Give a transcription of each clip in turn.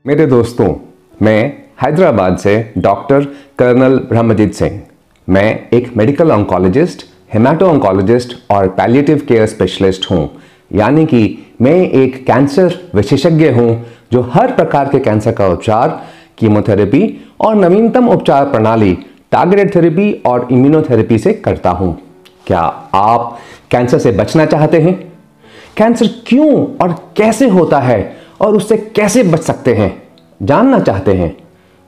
मेरे दोस्तों, मैं हैदराबाद से डॉक्टर कर्नल ब्रह्मजीत सिंह। मैं एक मेडिकल ऑन्कोलॉजिस्ट, हेमाटो ऑन्कोलॉजिस्ट और पैलिएटिव केयर स्पेशलिस्ट हूं। यानी कि मैं एक कैंसर विशेषज्ञ हूं जो हर प्रकार के कैंसर का उपचार, कीमोथेरेपी और नवीनतम उपचार प्रणाली टारगेटेड थेरेपी और इम्यूनोथेरेपी से करता हूं। क्या आप कैंसर से बचना चाहते हैं? कैंसर क्यों और कैसे होता है और उससे कैसे बच सकते हैं जानना चाहते हैं?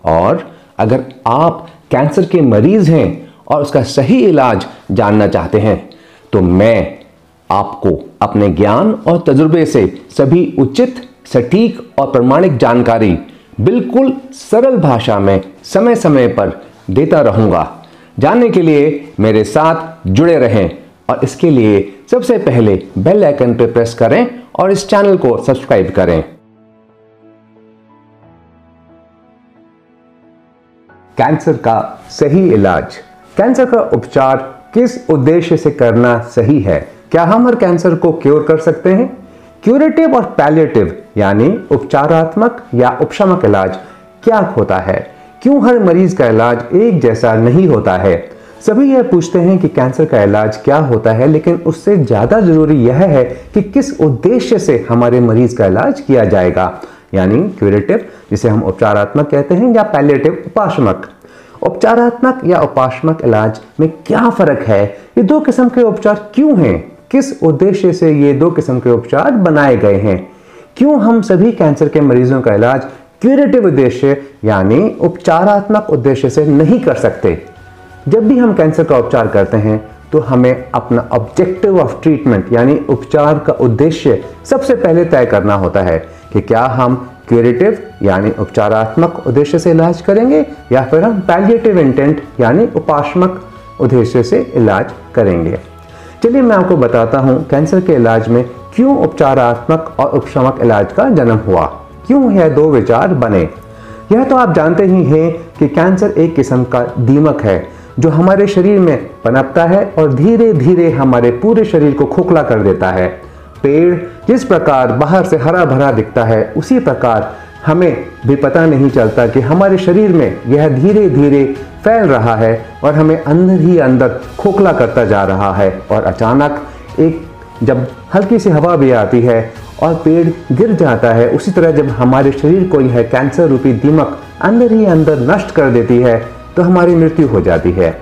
और अगर आप कैंसर के मरीज हैं और उसका सही इलाज जानना चाहते हैं तो मैं आपको अपने ज्ञान और तजुर्बे से सभी उचित, सटीक और प्रमाणिक जानकारी बिल्कुल सरल भाषा में समय समय पर देता रहूंगा। जानने के लिए मेरे साथ जुड़े रहें और इसके लिए सबसे पहले बेल आइकन पर प्रेस करें और इस चैनल को सब्सक्राइब करें। कैंसर का सही इलाज, कैंसर का उपचार किस उद्देश्य से करना सही है? क्या हम हर कैंसर को क्योर कर सकते हैं? क्यूरेटिव और पैलिएटिव यानी उपचारात्मक या उपशमक इलाज क्या होता है? क्यों हर मरीज का इलाज एक जैसा नहीं होता है? सभी यह पूछते हैं कि कैंसर का इलाज क्या होता है, लेकिन उससे ज्यादा जरूरी यह है कि किस उद्देश्य से हमारे मरीज का इलाज किया जाएगा, यानी क्यूरेटिव जिसे हम उपचारात्मक कहते हैं या पैलिएटिव उपाशमक। उपचारात्मक या उपाशमक इलाज में क्या फर्क है? ये दो किस्म के उपचार क्यों हैं? किस उद्देश्य से ये दो किस्म के उपचार बनाए गए हैं? क्यों हम सभी कैंसर के मरीजों का इलाज क्यूरेटिव उद्देश्य यानी उपचारात्मक उद्देश्य से नहीं कर सकते? जब भी हम कैंसर का उपचार करते हैं तो हमें अपना ऑब्जेक्टिव ऑफ ट्रीटमेंट यानी उपचार का उद्देश्य सबसे पहले तय करना होता है कि क्या हम क्यूरेटिव यानी उपचारात्मक उद्देश्य से इलाज करेंगे या फिर हम पैलिएटिव इंटेंट यानी उपाशमक उद्देश्य से इलाज करेंगे। चलिए मैं आपको बताता हूं कैंसर के इलाज में क्यों उपचारात्मक और उपशमक इलाज का जन्म हुआ, क्यों यह दो विचार बने। यह तो आप जानते ही हैं कि कैंसर एक किस्म का दीमक है जो हमारे शरीर में पनपता है और धीरे धीरे हमारे पूरे शरीर को खोखला कर देता है। पेड़ जिस प्रकार बाहर से हरा भरा दिखता है, उसी प्रकार हमें भी पता नहीं चलता कि हमारे शरीर में यह धीरे धीरे फैल रहा है और हमें अंदर ही अंदर खोखला करता जा रहा है। और अचानक जब हल्की सी हवा भी आती है और पेड़ गिर जाता है, उसी तरह जब हमारे शरीर को यह कैंसर रूपी दीमक अंदर ही अंदर नष्ट कर देती है तो हमारी मृत्यु हो जाती है।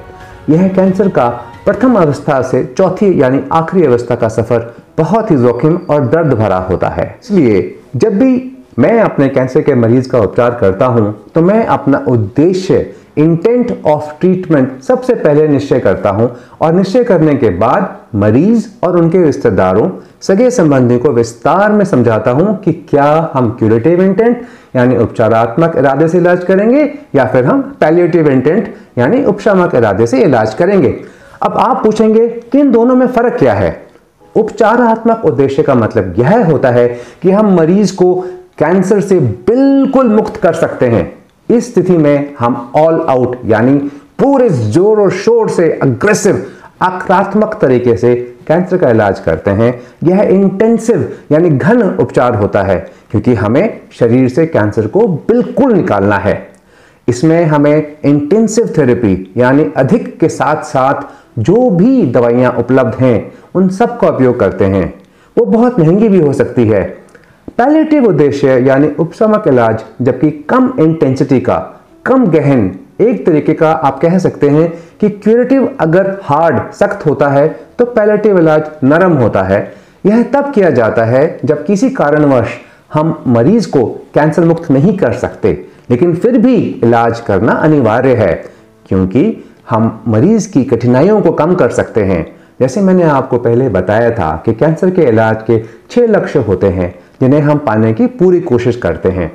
यह कैंसर का प्रथम अवस्था से चौथी यानी आखिरी अवस्था का सफर बहुत ही जोखिम और दर्द भरा होता है। इसलिए जब भी मैं अपने कैंसर के मरीज का उपचार करता हूं तो मैं अपना उद्देश्य, इंटेंट ऑफ ट्रीटमेंट सबसे पहले निश्चय करता हूं और निश्चय करने के बाद मरीज और उनके रिश्तेदारों, सगे संबंधी को विस्तार में समझाता हूं कि क्या हम क्यूरेटिव इंटेंट यानी उपचारात्मक इरादे से इलाज करेंगे या फिर हम पैलिएटिव इंटेंट यानी उपशमक इरादे से इलाज करेंगे। अब आप पूछेंगे कि इन दोनों में फर्क क्या है? उपचारात्मक उद्देश्य का मतलब यह होता है कि हम मरीज को कैंसर से बिल्कुल मुक्त कर सकते हैं। इस स्थिति में हम ऑल आउट यानी पूरे जोर और शोर से अग्रेसिव, आक्रामक तरीके से कैंसर का इलाज करते हैं। यह इंटेंसिव यानी घन उपचार होता है क्योंकि हमें शरीर से कैंसर को बिल्कुल निकालना है। इसमें हमें इंटेंसिव थेरेपी यानी अधिक के साथ साथ जो भी दवाइयां उपलब्ध हैं उन सब का उपयोग करते हैं। वो बहुत महंगी भी हो सकती है। पैलिएटिव उद्देश्य यानी उपशमक इलाज जबकि कम इंटेंसिटी का, कम गहन, एक तरीके का आप कह सकते हैं कि क्यूरेटिव अगर हार्ड, सख्त होता है तो पैलिएटिव इलाज नरम होता है। यह तब किया जाता है जब किसी कारणवश हम मरीज को कैंसर मुक्त नहीं कर सकते, लेकिन फिर भी इलाज करना अनिवार्य है क्योंकि हम मरीज की कठिनाइयों को कम कर सकते हैं। जैसे मैंने आपको पहले बताया था कि कैंसर के इलाज के 6 लक्ष्य होते हैं जिन्हें हम पाने की पूरी कोशिश करते हैं।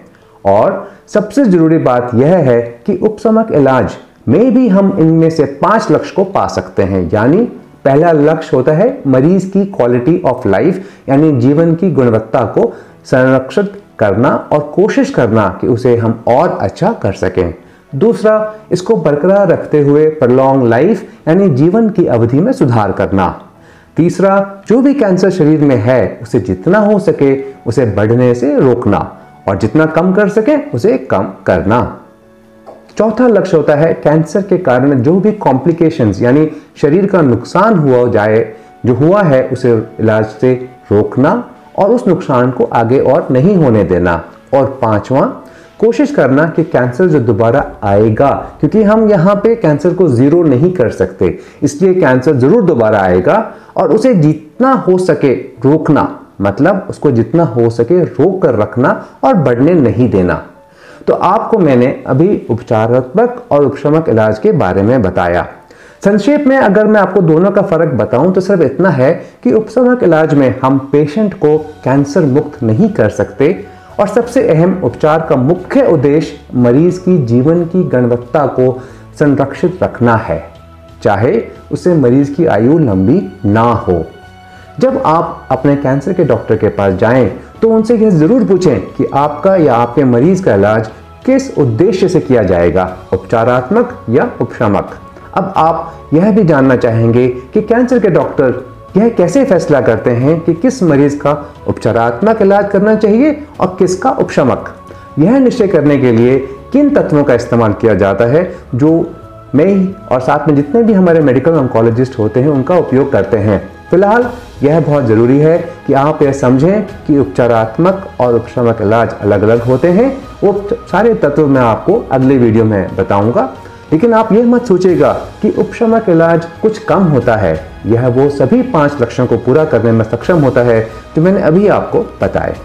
और सबसे जरूरी बात यह है कि उपशमक इलाज में भी हम इनमें से 5 लक्ष्य को पा सकते हैं। यानी पहला लक्ष्य होता है मरीज की क्वालिटी ऑफ लाइफ यानी जीवन की गुणवत्ता को संरक्षित करना और कोशिश करना कि उसे हम और अच्छा कर सकें। दूसरा, इसको बरकरार रखते हुए प्रलॉन्ग लाइफ यानी जीवन की अवधि में सुधार करना। तीसरा, जो भी कैंसर शरीर में है उसे जितना हो सके उसे बढ़ने से रोकना। और जितना कम कर सके उसे कम करना। चौथा लक्ष्य होता है कैंसर के कारण जो भी कॉम्प्लिकेशंस यानी शरीर का नुकसान हुआ है उसे इलाज से रोकना और उस नुकसान को आगे और नहीं होने देना। और पांचवा, कोशिश करना कि कैंसर जो दोबारा आएगा, क्योंकि हम यहाँ पे कैंसर को जीरो नहीं कर सकते, इसलिए कैंसर जरूर दोबारा आएगा और उसे जितना हो सके रोकना, मतलब उसको जितना हो सके रोक कर रखना और बढ़ने नहीं देना। तो आपको मैंने अभी उपचारात्मक और उपशमक इलाज के बारे में बताया। संक्षेप में अगर मैं आपको दोनों का फर्क बताऊं तो सिर्फ इतना है कि उपशमक इलाज में हम पेशेंट को कैंसर मुक्त नहीं कर सकते और सबसे अहम उपचार का मुख्य उद्देश्य मरीज की जीवन की गुणवत्ता को संरक्षित रखना है, चाहे उससे मरीज की आयु लंबी ना हो। जब आप अपने कैंसर के डॉक्टर के पास जाएं तो उनसे यह जरूर पूछें कि आपका या आपके मरीज का इलाज किस उद्देश्य से किया जाएगा, उपचारात्मक या उपशमक। अब आप यह भी जानना चाहेंगे कि कैंसर के डॉक्टर यह कैसे फैसला करते हैं कि किस मरीज का उपचारात्मक इलाज करना चाहिए और किसका उपशमक। यह निश्चय करने के लिए किन तत्वों का इस्तेमाल किया जाता है जो मैं और साथ में जितने भी हमारे मेडिकल ऑन्कोलॉजिस्ट होते हैं उनका उपयोग करते हैं। फिलहाल यह बहुत ज़रूरी है कि आप यह समझें कि उपचारात्मक और उपशमक इलाज अलग अलग होते हैं। वो सारे तत्व मैं आपको अगले वीडियो में बताऊंगा, लेकिन आप यह मत सोचिएगा कि उपशमक इलाज कुछ कम होता है। यह वो सभी 5 लक्षणों को पूरा करने में सक्षम होता है जो मैंने अभी आपको बताए।